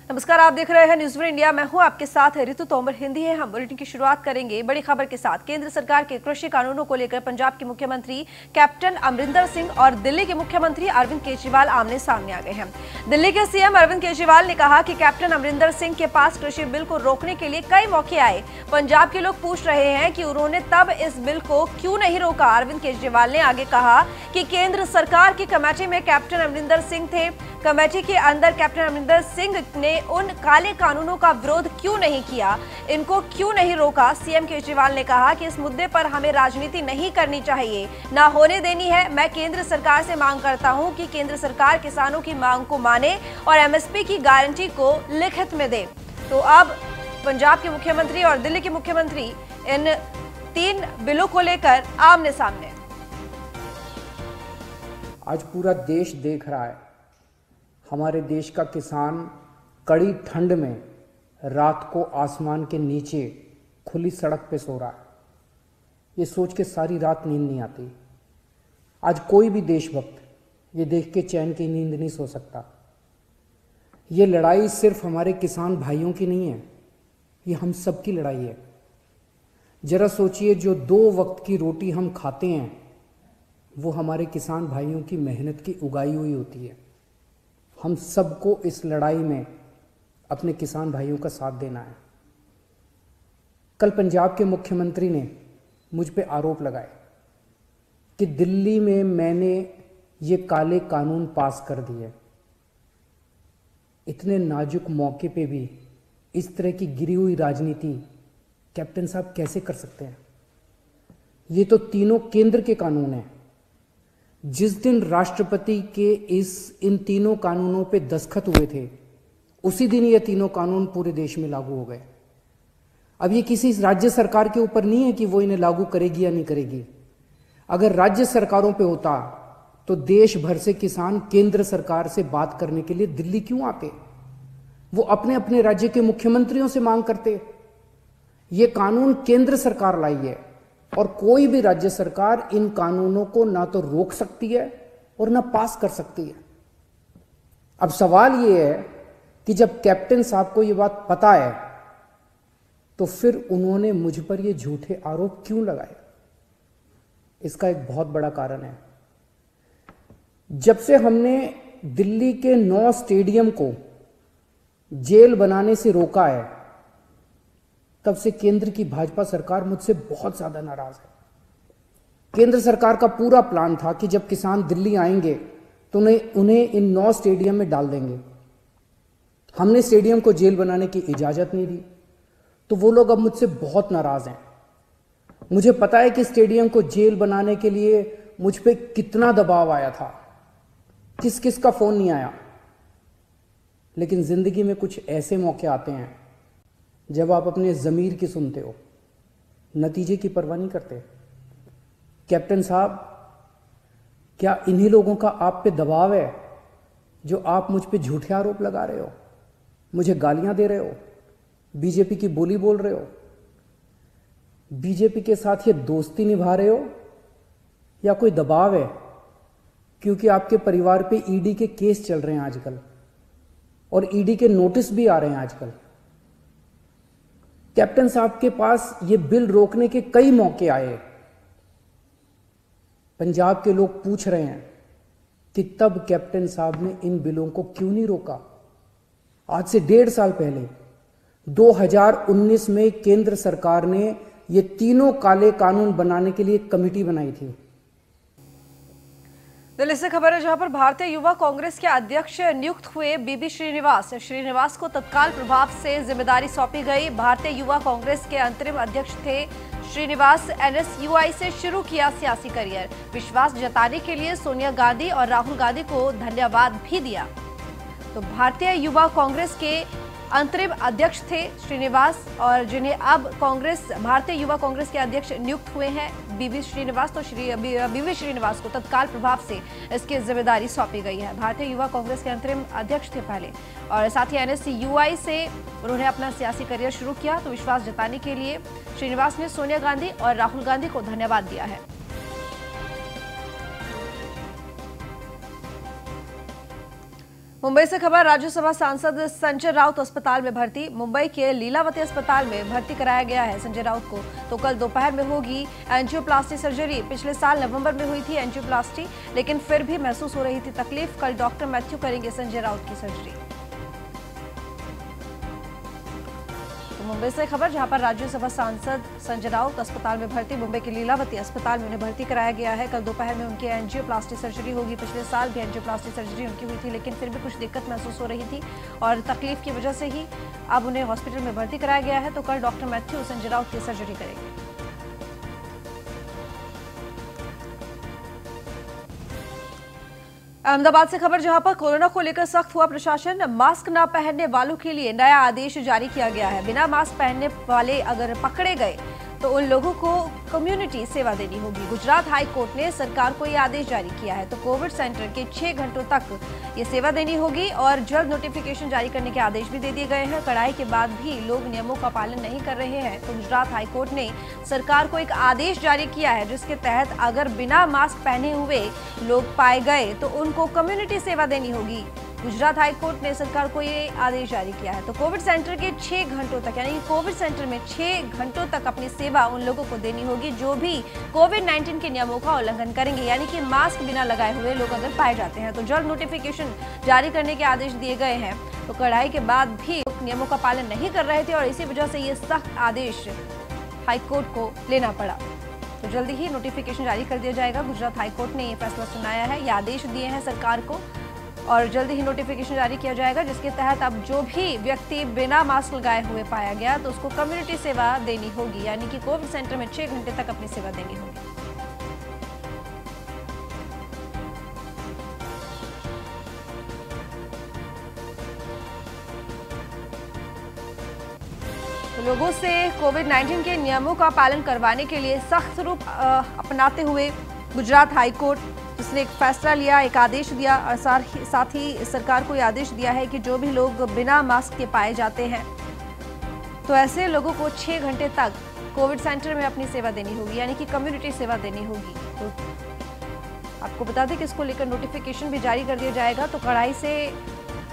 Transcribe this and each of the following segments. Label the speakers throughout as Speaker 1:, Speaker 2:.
Speaker 1: नमस्कार, आप देख रहे हैं न्यूज़ इंडिया। मैं हूं आपके साथ ऋतु तोमर। हिंदी है। हम बुलेटिन की शुरुआत करेंगे बड़ी खबर के साथ। केंद्र सरकार के कृषि कानूनों को लेकर पंजाब के मुख्यमंत्री कैप्टन अमरिंदर सिंह और दिल्ली के मुख्यमंत्री अरविंद केजरीवाल आमने सामने आ गए हैं। दिल्ली के सीएम अरविंद केजरीवाल ने कहा कि कैप्टन अमरिंदर सिंह के पास कृषि बिल को रोकने के लिए कई मौके आए। पंजाब के लोग पूछ रहे हैं कि उन्होंने तब इस बिल को क्यों नहीं रोका। अरविंद केजरीवाल ने आगे कहा कि केंद्र सरकार की कमेटी में कैप्टन अमरिंदर सिंह थे। कमेटी के अंदर कैप्टन अमरिंदर सिंह ने उन काले कानूनों का विरोध क्यों नहीं किया, इनको क्यों नहीं रोका। सीएम केजरीवाल ने कहा कि इस मुद्दे पर हमें राजनीति नहीं करनी चाहिए, ना होने देनी है। मैं केंद्र सरकार से मांग करता हूं कि केंद्र सरकार किसानों की मांग को माने और एमएसपी की गारंटी को लिखित में दे। तो अब पंजाब के मुख्यमंत्री और दिल्ली के मुख्यमंत्री इन 3 बिलों को लेकर आमने सामने।
Speaker 2: आज पूरा देश देख रहा है, हमारे देश का किसान कड़ी ठंड में रात को आसमान के नीचे खुली सड़क पे सो रहा है। ये सोच के सारी रात नींद नहीं आती। आज कोई भी देशभक्त ये देख के चैन की नींद नहीं सो सकता। ये लड़ाई सिर्फ हमारे किसान भाइयों की नहीं है, ये हम सब की लड़ाई है। जरा सोचिए, जो 2 वक्त की रोटी हम खाते हैं वो हमारे किसान भाइयों की मेहनत की उगाई हुई होती है। हम सबको इस लड़ाई में अपने किसान भाइयों का साथ देना है। कल पंजाब के मुख्यमंत्री ने मुझ पे आरोप लगाए कि दिल्ली में मैंने ये काले कानून पास कर दिए। इतने नाजुक मौके पे भी इस तरह की गिरी हुई राजनीति कैप्टन साहब कैसे कर सकते हैं? ये तो तीनों केंद्र के कानून हैं। जिस दिन राष्ट्रपति के इन तीनों कानूनों पे दस्तखत हुए थे, उसी दिन ये तीनों कानून पूरे देश में लागू हो गए। अब ये किसी राज्य सरकार के ऊपर नहीं है कि वो इन्हें लागू करेगी या नहीं करेगी। अगर राज्य सरकारों पे होता तो देश भर से किसान केंद्र सरकार से बात करने के लिए दिल्ली क्यों आते? वो अपने अपने राज्य के मुख्यमंत्रियों से मांग करते। ये कानून केंद्र सरकार लाई है और कोई भी राज्य सरकार इन कानूनों को ना तो रोक सकती है और ना पास कर सकती है। अब सवाल ये है कि जब कैप्टन साहब को ये बात पता है तो फिर उन्होंने मुझ पर ये झूठे आरोप क्यों लगाए? इसका एक बहुत बड़ा कारण है। जब से हमने दिल्ली के 9 स्टेडियम को जेल बनाने से रोका है, तब से केंद्र की भाजपा सरकार मुझसे बहुत ज्यादा नाराज है। केंद्र सरकार का पूरा प्लान था कि जब किसान दिल्ली आएंगे तो उन्हें इन 9 स्टेडियम में डाल देंगे। हमने स्टेडियम को जेल बनाने की इजाजत नहीं दी, तो वो लोग अब मुझसे बहुत नाराज हैं। मुझे पता है कि स्टेडियम को जेल बनाने के लिए मुझ पे कितना दबाव आया था, किस किस का फोन नहीं आया। लेकिन जिंदगी में कुछ ऐसे मौके आते हैं जब आप अपने ज़मीर की सुनते हो, नतीजे की परवाह नहीं करते। कैप्टन साहब, क्या इन्हीं लोगों का आप पे दबाव है जो आप मुझ पे झूठे आरोप लगा रहे हो, मुझे गालियां दे रहे हो, बीजेपी की बोली बोल रहे हो, बीजेपी के साथ ये दोस्ती निभा रहे हो, या कोई दबाव है क्योंकि आपके परिवार पे ईडी के केस चल रहे हैं आजकल और ईडी के नोटिस भी आ रहे हैं आजकल? कैप्टन साहब के पास ये बिल रोकने के कई मौके आए। पंजाब के लोग पूछ रहे हैं कि तब कैप्टन साहब ने इन बिलों को क्यों नहीं रोका? आज से 1.5 साल पहले 2019 में केंद्र सरकार ने ये तीनों काले कानून बनाने के लिए एक कमेटी बनाई थी।
Speaker 1: दिल्ली से खबर है, जहां पर भारतीय युवा कांग्रेस के अध्यक्ष नियुक्त हुए बीबी श्रीनिवास को तत्काल प्रभाव से जिम्मेदारी सौंपी गई। भारतीय युवा कांग्रेस के अंतरिम अध्यक्ष थे श्रीनिवास। एनएसयूआई से शुरू किया सियासी करियर। विश्वास जताने के लिए सोनिया गांधी और राहुल गांधी को धन्यवाद भी दिया। तो भारतीय युवा कांग्रेस के अंतरिम अध्यक्ष थे श्रीनिवास, और जिन्हें अब भारतीय युवा कांग्रेस के अध्यक्ष नियुक्त हुए हैं बीबी श्रीनिवास। तो बीबी श्रीनिवास को तत्काल प्रभाव से इसकी जिम्मेदारी सौंपी गई है। भारतीय युवा कांग्रेस के अंतरिम अध्यक्ष थे पहले, और साथ ही एनएसयूआई से उन्होंने अपना सियासी करियर शुरू किया। तो विश्वास जताने के लिए श्रीनिवास ने सोनिया गांधी और राहुल गांधी को धन्यवाद दिया है। मुंबई से खबर, राज्यसभा सांसद संजय राउत अस्पताल में भर्ती। मुंबई के लीलावती अस्पताल में भर्ती कराया गया है संजय राउत को। तो कल दोपहर में होगी एंजियोप्लास्टी सर्जरी। पिछले साल नवंबर में हुई थी एंजियोप्लास्टी, लेकिन फिर भी महसूस हो रही थी तकलीफ। कल डॉक्टर मैथ्यू करेंगे संजय राउत की सर्जरी। मुंबई से खबर, जहां पर राज्यसभा सांसद संजय राउत अस्पताल में भर्ती। मुंबई के लीलावती अस्पताल में उन्हें भर्ती कराया गया है। कल दोपहर में उनकी एंजियोप्लास्टी सर्जरी होगी। पिछले साल भी एंजियोप्लास्टी सर्जरी उनकी हुई थी, लेकिन फिर भी कुछ दिक्कत महसूस हो रही थी और तकलीफ की वजह से ही अब उन्हें हॉस्पिटल में भर्ती कराया गया है। तो कल डॉक्टर मैथ्यू संजय राउत की सर्जरी करेंगे। अहमदाबाद से खबर, जहां पर कोरोना को लेकर सख्त हुआ प्रशासन। मास्क न पहनने वालों के लिए नया आदेश जारी किया गया है। बिना मास्क पहनने वाले अगर पकड़े गए तो उन लोगों को कम्युनिटी सेवा देनी होगी। गुजरात हाई कोर्ट ने सरकार को यह आदेश जारी किया है। तो कोविड सेंटर के 6 घंटों तक ये सेवा देनी होगी और जल्द नोटिफिकेशन जारी करने के आदेश भी दे दिए गए हैं। कड़ाई के बाद भी लोग नियमों का पालन नहीं कर रहे हैं। तो गुजरात हाई कोर्ट ने सरकार को एक आदेश जारी किया है, जिसके तहत अगर बिना मास्क पहने हुए लोग पाए गए तो उनको कम्युनिटी सेवा देनी होगी। गुजरात हाई कोर्ट ने सरकार को ये आदेश जारी किया है। तो कोविड सेंटर के 6 घंटों तक, यानी कोविड सेंटर में 6 घंटों तक अपनी सेवा उन लोगों को देनी होगी जो भी कोविड-19 के नियमों का उल्लंघन करेंगे, यानी कि मास्क बिना लगाए हुए लोग अगर पाए जाते हैं। तो जल्द नोटिफिकेशन जारी करने के आदेश दिए गए हैं। तो कड़ाई के बाद भी लोग नियमों का पालन नहीं कर रहे थे और इसी वजह से ये सख्त आदेश हाईकोर्ट को लेना पड़ा। तो जल्दी ही नोटिफिकेशन जारी कर दिया जाएगा। गुजरात हाईकोर्ट ने ये फैसला सुनाया है, ये आदेश दिए हैं सरकार को और जल्द ही नोटिफिकेशन जारी किया जाएगा, जिसके तहत अब जो भी व्यक्ति बिना मास्क लगाए हुए पाया गया तो उसको कम्युनिटी सेवा देनी होगी, यानी कि कोविड सेंटर में 6 घंटे तक अपनी सेवा देनी होगी। लोगों से कोविड-19 के नियमों का पालन करवाने के लिए सख्त रूप अपनाते हुए गुजरात हाईकोर्ट, जिसने एक फैसला लिया, एक आदेश दिया और साथ ही सरकार को यह आदेश दिया है कि जो भी लोग बिना मास्क के पाए जाते हैं तो ऐसे लोगों को 6 घंटे तक कोविड सेंटर में अपनी सेवा देनी होगी, यानी कि कम्युनिटी सेवा देनी होगी। तो आपको बता दें कि इसको लेकर नोटिफिकेशन भी जारी कर दिया जाएगा। तो कड़ाई से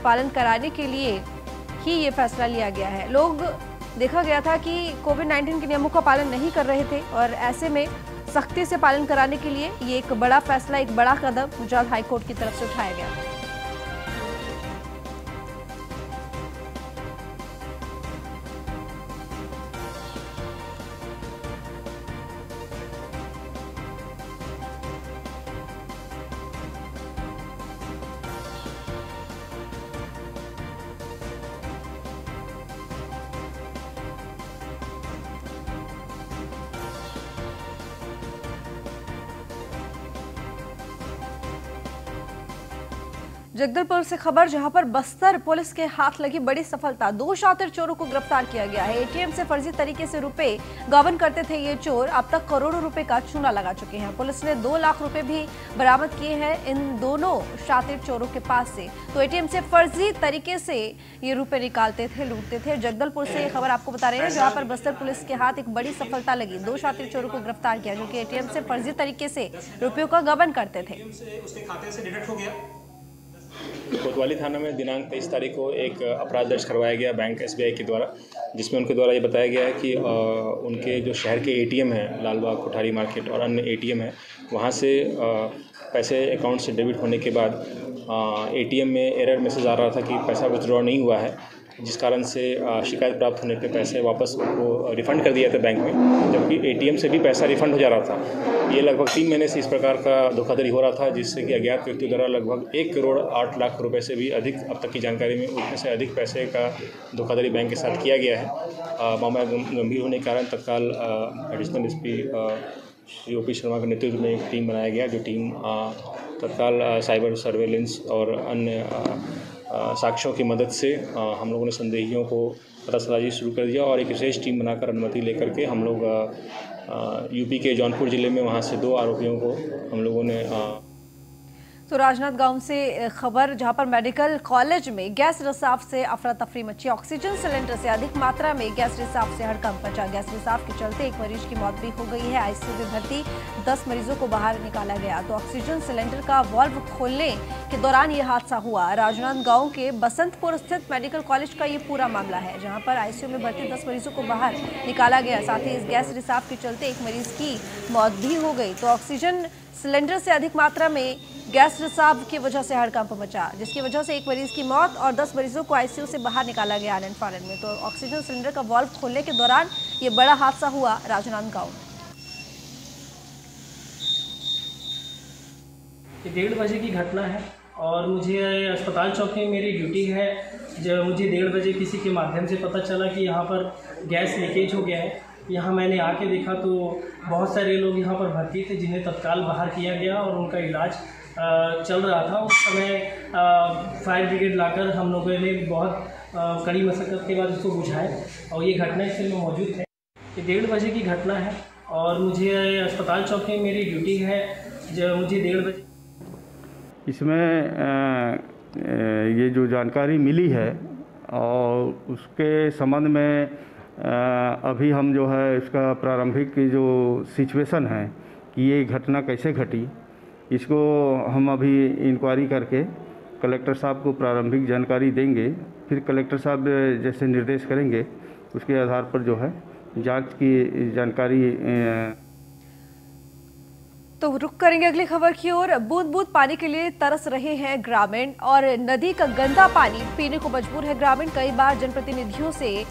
Speaker 1: पालन कराने के लिए ही ये फैसला लिया गया है। लोग देखा गया था कि कोविड-19 के नियमों का पालन नहीं कर रहे थे और ऐसे में सख्ती से पालन कराने के लिए ये एक बड़ा फैसला, एक बड़ा कदम गुजरात हाईकोर्ट की तरफ से उठाया गया। जगदलपुर से खबर, जहां पर बस्तर पुलिस के हाथ लगी बड़ी सफलता। 2 शातिर चोरों को गिरफ्तार किया गया है। एटीएम से फर्जी तरीके से रुपए गबन करते थे ये चोर। अब तक करोड़ों रुपए का चूना लगा चुके हैं। पुलिस ने 2 लाख रुपए भी बरामद किए हैं इन दोनों शातिर चोरों के पास से। तो एटीएम से फर्जी तरीके से ये रुपए निकालते थे, लूटते थे। जगदलपुर से ये खबर आपको बता रहे हैं, जहाँ पर बस्तर पुलिस के हाथ एक बड़ी सफलता लगी। 2 शातिर चोरों को गिरफ्तार किया जो कि एटीएम से फर्जी तरीके से रुपयों का गबन करते थे।
Speaker 3: उसके खाते से डिडक्ट हो गया। कोतवाली थाना में दिनांक 23 तारीख को एक अपराध दर्ज करवाया गया बैंक एसबीआई के द्वारा, जिसमें उनके द्वारा ये बताया गया है कि उनके जो शहर के एटीएम हैं, लालबाग, कोठारी मार्केट और अन्य एटीएम हैं, वहाँ से पैसे अकाउंट से डेबिट होने के बाद एटीएम में एरर मैसेज आ रहा था कि पैसा विथड्रॉ नहीं हुआ है, जिस कारण से शिकायत प्राप्त होने पे पैसे वापस उनको रिफ़ंड कर दिया था बैंक में, जबकि एटीएम से भी पैसा रिफ़ंड हो जा रहा था। ये लगभग 3 महीने से इस प्रकार का धोखाधड़ी हो रहा था, जिससे कि अज्ञात व्यक्तियों द्वारा लगभग 1 करोड़ 8 लाख रुपए से भी अधिक, अब तक की जानकारी में उतने से अधिक पैसे का धोखाधड़ी बैंक के साथ किया गया है। मामला गंभीर होने के कारण तत्काल additional SP Shri OP Sharma के नेतृत्व में एक टीम बनाया गया, जो टीम तत्काल साइबर सर्वेलेंस और अन्य साक्ष्यों की मदद से हम लोगों ने संदेहियों को पतासाजी शुरू कर दिया और एक विशेष टीम बनाकर अनुमति लेकर के हम लोग यूपी के जौनपुर ज़िले में वहाँ से 2 आरोपियों को हम लोगों ने
Speaker 1: तो राजनांदगांव से खबर, जहां पर मेडिकल कॉलेज में गैस रिसाव से अफरा तफरी मची। ऑक्सीजन सिलेंडर से अधिक मात्रा में गैस रिसाव से हड़कंप मचा। गैस रिसाव के चलते एक मरीज की मौत भी हो गई है। आईसीयू में भर्ती 10 मरीजों को बाहर निकाला गया। तो ऑक्सीजन सिलेंडर का वाल्व खोलने के दौरान ये हादसा हुआ। राजनांदगांव के बसंतपुर स्थित मेडिकल कॉलेज का ये पूरा मामला है, जहां पर आईसीयू में भर्ती 10 मरीजों को बाहर निकाला गया। साथ ही इस गैस रिसाव के चलते एक मरीज की मौत भी हो गई। तो ऑक्सीजन सिलेंडर से अधिक मात्रा में गैस रिसाव की वजह से हड़कंप मचा, जिसकी वजह से एक मरीज की मौत और 10 मरीजों को आईसीयू से बाहर निकाला गया आनंद फानन में। तो ऑक्सीजन सिलेंडर का वाल्व खोलने के दौरान ये बड़ा हादसा हुआ राजनांदगांव में।
Speaker 4: 1:30 बजे की घटना है और मुझे अस्पताल चौक में मेरी ड्यूटी है। जब मुझे 1:30 बजे किसी के माध्यम से पता चला कि यहाँ पर गैस लीकेज हो गया है। यहाँ मैंने आके देखा तो बहुत सारे लोग यहाँ पर भर्ती थे, जिन्हें तत्काल बाहर किया गया और उनका इलाज चल रहा था। उस समय फायर ब्रिगेड लाकर हम लोगों ने बहुत कड़ी मशक्क़त के बाद उसको बुझाए और ये घटना स्थल में मौजूद है। ये 1:30 बजे की घटना है और मुझे अस्पताल चौक में मेरी ड्यूटी है। जब मुझे 1:30 बजे
Speaker 5: इसमें ये जो जानकारी मिली है और उसके संबंध में अभी हम जो है इसका प्रारंभिक जो सिचुएशन है कि ये घटना कैसे घटी, इसको हम अभी इंक्वायरी करके कलेक्टर साहब को प्रारंभिक जानकारी देंगे। फिर कलेक्टर साहब जैसे निर्देश करेंगे उसके आधार पर जो है जांच की जानकारी।
Speaker 1: तो रुक करेंगे अगली खबर की ओर। बूंद बूंद पानी के लिए तरस रहे हैं ग्रामीण और नदी का गंदा पानी पीने को मजबूर है ग्रामीण। कई बार जनप्रतिनिधियों से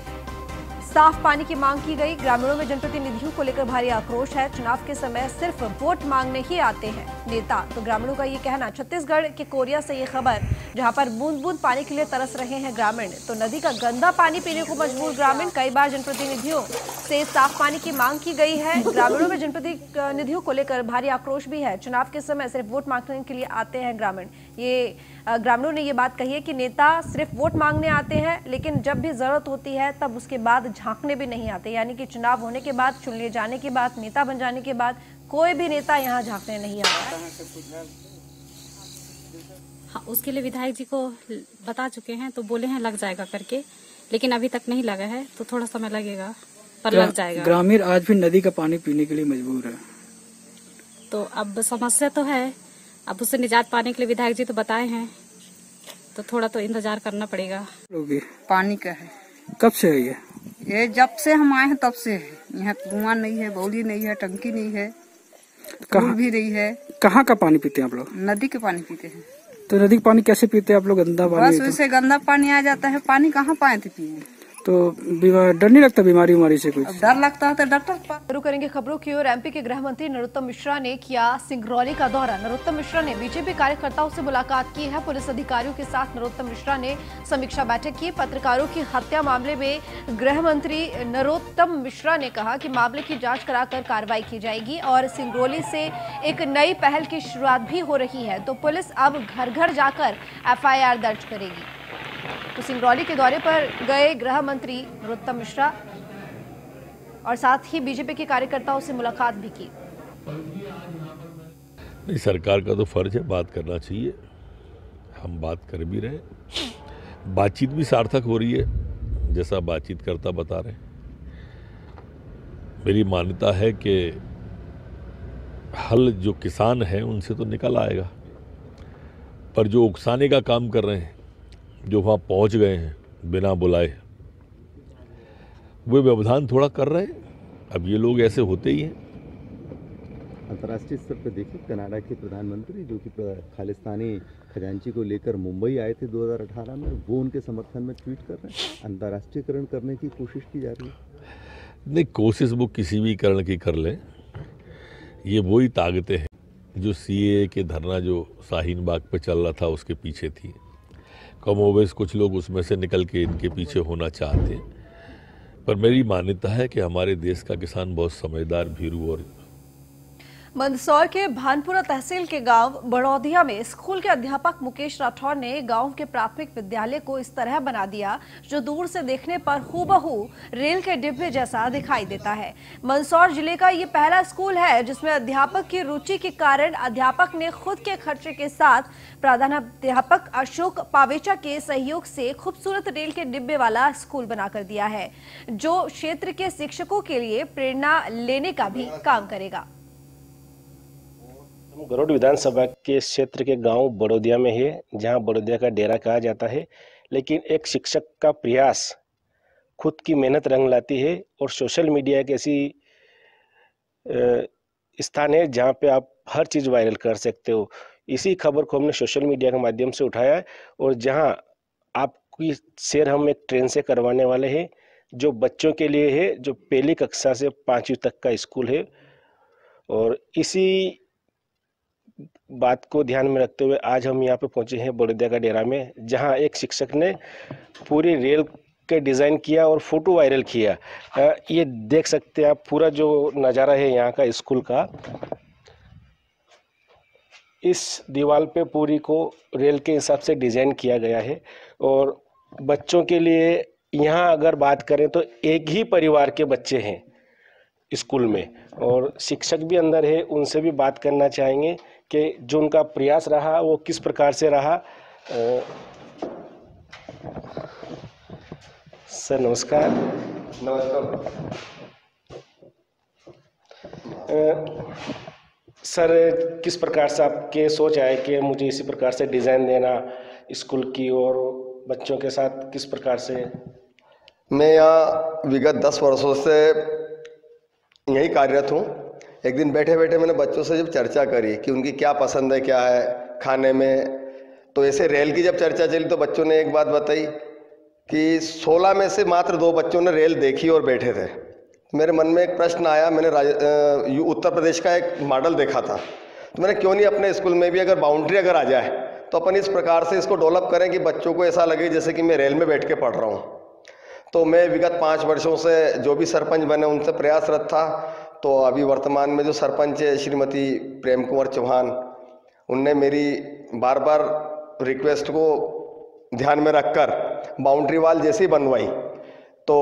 Speaker 1: साफ पानी की मांग की गई। ग्रामीणों में जनप्रतिनिधियों को लेकर भारी आक्रोश है। चुनाव के समय सिर्फ वोट मांगने ही आते हैं नेता, तो ग्रामीणों का ये कहना। छत्तीसगढ़ के कोरिया से ये खबर, जहां पर बूंद बूंद पानी के लिए तरस रहे हैं ग्रामीण। तो नदी का गंदा पानी पीने को मजबूर ग्रामीण। कई बार जनप्रतिनिधियों से साफ पानी की मांग की गई है। ग्रामीणों में जनप्रतिनिधियों को लेकर भारी आक्रोश भी है। चुनाव के समय सिर्फ वोट मांगने के लिए आते हैं ग्रामीण। ये ग्रामीणों ने ये बात कही है कि नेता सिर्फ वोट मांगने आते हैं, लेकिन जब भी जरूरत होती है तब उसके बाद झांकने भी नहीं आते। यानी कि चुनाव होने के बाद, चुन लिए जाने के बाद, नेता बन जाने के बाद कोई भी नेता यहाँ झांकने नहीं आता है।
Speaker 6: हाँ, उसके लिए विधायक जी को बता चुके हैं, तो बोले हैं लग जाएगा करके, लेकिन अभी तक नहीं लगा है, तो थोड़ा समय लगेगा पर लग जाएगा।
Speaker 7: ग्रामीण आज भी नदी का पानी पीने के लिए मजबूर है।
Speaker 6: तो अब समस्या तो है, अब उससे निजात पाने के लिए विधायक जी तो बताए हैं, तो थोड़ा तो इंतजार करना पड़ेगा।
Speaker 8: पानी का है।
Speaker 7: कब से है
Speaker 8: ये जब से हम आए हैं तब से है। यहाँ कुआं नहीं है, बौली नहीं है, टंकी नहीं है, कहाँ भी नहीं है।
Speaker 7: कहाँ का पानी पीते हैं आप लोग?
Speaker 8: नदी के पानी पीते हैं।
Speaker 7: तो नदी का पानी कैसे पीते हैं आप लोग? गंदा पानी।
Speaker 8: बस वैसे गंदा पानी आ जाता है। पानी कहाँ पाए थे पिए?
Speaker 7: तो डर नहीं लगता बीमारी उमारी से? कुछ
Speaker 8: डर लगता है तो डॉक्टर
Speaker 1: शुरू करेंगे खबरों की ओर। एमपी के गृह मंत्री नरोत्तम मिश्रा ने किया सिंगरौली का दौरा। नरोत्तम मिश्रा ने बीजेपी कार्यकर्ताओं से मुलाकात की है। पुलिस अधिकारियों के साथ नरोत्तम मिश्रा ने समीक्षा बैठक की। पत्रकारों की हत्या मामले में गृह मंत्री नरोत्तम मिश्रा ने कहा कि मामले की जांच कराकर कार्रवाई की जाएगी और सिंगरौली से एक नई पहल की शुरुआत भी हो रही है। तो पुलिस अब घर घर जाकर एफआईआर दर्ज करेगी। तो सिंगरौली के दौरे पर गए गृह मंत्री नरोत्तम मिश्रा और साथ ही बीजेपी के कार्यकर्ताओं से मुलाकात भी की।
Speaker 9: नहीं, सरकार का तो फर्ज है, बात करना चाहिए। हम बात कर भी रहे, बातचीत भी सार्थक हो रही है जैसा बातचीत करता बता रहे। मेरी मान्यता है कि हल जो किसान है उनसे तो निकल आएगा, पर जो उकसाने का काम कर रहे हैं, जो वहाँ पहुँच गए हैं बिना बुलाए, वो व्यवधान थोड़ा कर रहे हैं। अब ये लोग ऐसे होते ही हैं।
Speaker 10: अंतर्राष्ट्रीय स्तर पर देखिए, कनाडा के प्रधानमंत्री जो कि खालिस्तानी खजांची को लेकर मुंबई आए थे 2018 में, वो उनके समर्थन में ट्वीट कर रहे हैं। अंतर्राष्ट्रीयकरण करने की कोशिश की जा रही है।
Speaker 9: नहीं, कोशिश वो किसी भी करण की कर लें, ये वही ताकतें हैं जो सीएए के धरना जो शाहीन बाग पे चल रहा था उसके पीछे थी। कमोवेश कुछ लोग उसमें से निकल के इनके पीछे होना चाहते हैं, पर मेरी मान्यता है कि हमारे देश का किसान बहुत समझदार, भीरू और
Speaker 1: मंदसौर के भानपुरा तहसील के गांव बड़ौदिया में स्कूल के अध्यापक मुकेश राठौर ने गांव के प्राथमिक विद्यालय को इस तरह बना दिया जो दूर से देखने पर हूबहू रेल के डिब्बे जैसा दिखाई देता है। मंदसौर जिले का ये पहला स्कूल है जिसमें अध्यापक की रुचि के कारण अध्यापक ने खुद के खर्चे के साथ प्रधानाध्यापक अशोक पावेचा के सहयोग से खूबसूरत रेल के डिब्बे वाला स्कूल बनाकर दिया है, जो क्षेत्र के शिक्षकों के लिए प्रेरणा लेने का भी काम करेगा।
Speaker 11: हम गरुड़ विधानसभा के क्षेत्र के गांव बड़ौदिया में है, जहां बड़ौदिया का डेरा कहा जाता है, लेकिन एक शिक्षक का प्रयास खुद की मेहनत रंग लाती है और सोशल मीडिया एक ऐसी स्थान है जहां पे आप हर चीज़ वायरल कर सकते हो। इसी खबर को हमने सोशल मीडिया के माध्यम से उठाया है और जहां आपकी शेयर हम एक ट्रेन से करवाने वाले हैं जो बच्चों के लिए है, जो पहली कक्षा से 5वीं तक का स्कूल है। और इसी बात को ध्यान में रखते हुए आज हम यहाँ पे पहुँचे हैं बड़ौदिया का डेरा में, जहाँ एक शिक्षक ने पूरी रेल के डिज़ाइन किया और फोटो वायरल किया। ये देख सकते हैं आप पूरा जो नज़ारा है यहाँ का स्कूल का। इस दीवार पे पूरी को रेल के हिसाब से डिज़ाइन किया गया है और बच्चों के लिए यहाँ अगर बात करें तो एक ही परिवार के बच्चे हैं स्कूल में और शिक्षक भी अंदर है। उनसे भी बात करना चाहेंगे कि जो उनका प्रयास रहा वो किस प्रकार से रहा। सर नमस्कार।
Speaker 12: नमस्कार
Speaker 11: सर, किस प्रकार से आपके सोच आए कि मुझे इसी प्रकार से डिज़ाइन देना स्कूल की और बच्चों के साथ किस प्रकार से?
Speaker 12: मैं यहाँ विगत 10 वर्षों से यही कार्यरत हूँ। एक दिन बैठे बैठे मैंने बच्चों से जब चर्चा करी कि उनकी क्या पसंद है, क्या है खाने में, तो ऐसे रेल की जब चर्चा चली तो बच्चों ने एक बात बताई कि 16 में से मात्र 2 बच्चों ने रेल देखी और बैठे थे। मेरे मन में एक प्रश्न आया, मैंने उत्तर प्रदेश का एक मॉडल देखा था, तो मैंने क्यों नहीं अपने स्कूल में भी अगर बाउंड्री अगर आ जाए तो अपन इस प्रकार से इसको डेवलप करें कि बच्चों को ऐसा लगे जैसे कि मैं रेल में बैठ के पढ़ रहा हूँ। तो मैं विगत 5 वर्षों से जो भी सरपंच बने उनसे प्रयासरत था। तो अभी वर्तमान में जो सरपंच है श्रीमती प्रेम कुंवर चौहान, उनने मेरी बार बार रिक्वेस्ट को ध्यान में रखकर बाउंड्री वाल जैसी बनवाई। तो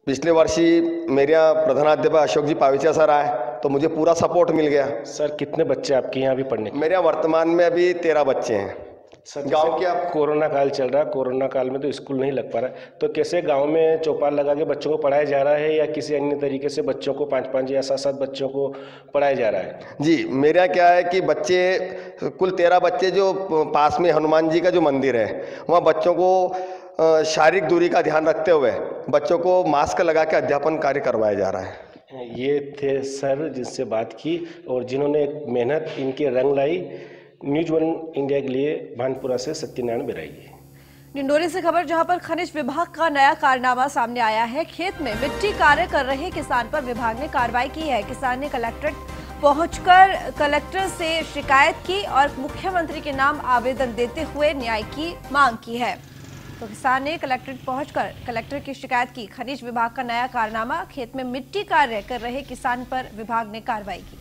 Speaker 12: पिछले वर्ष ही मेरे यहाँ प्रधानाध्यापक अशोक जी पावेचा सर आए तो मुझे पूरा सपोर्ट मिल गया।
Speaker 11: सर कितने बच्चे आपके यहाँ भी पढ़ने?
Speaker 12: मेरे यहाँ वर्तमान में अभी 13 बच्चे हैं।
Speaker 11: सर गांव के आप कोरोना काल चल रहा है, कोरोना काल में तो स्कूल नहीं लग पा रहा है, तो कैसे गांव में चौपाल लगा के बच्चों को पढ़ाया जा रहा है या किसी अन्य तरीके से बच्चों को 5-5 या 7-7 बच्चों को पढ़ाया जा रहा है?
Speaker 12: जी, मेरे यहाँ क्या है कि बच्चे कुल 13 बच्चे जो पास में हनुमान जी का जो मंदिर है वहाँ बच्चों को शारीरिक दूरी का ध्यान रखते हुए बच्चों को मास्क लगा के अध्यापन कार्य करवाया जा रहा है।
Speaker 11: ये थे सर जिनसे बात की और जिन्होंने मेहनत इनके रंग लाई। न्यूज़ 1 इंडिया के लिए भानपुरा से सत्यनारायण बिराई।
Speaker 1: डिंडोरी से खबर, जहां पर खनिज विभाग का नया कारनामा सामने आया है। खेत में मिट्टी कार्य कर रहे किसान पर विभाग ने कार्रवाई की है। किसान ने कलेक्ट्रेट पहुंचकर कलेक्टर से शिकायत की और मुख्यमंत्री के नाम आवेदन देते हुए न्याय की मांग की है। तो किसान ने कलेक्ट्रेट पहुंचकर कलेक्टर की शिकायत की। खनिज विभाग का नया कारनामा, खेत में मिट्टी कार्य कर रहे किसान पर विभाग ने कार्रवाई की।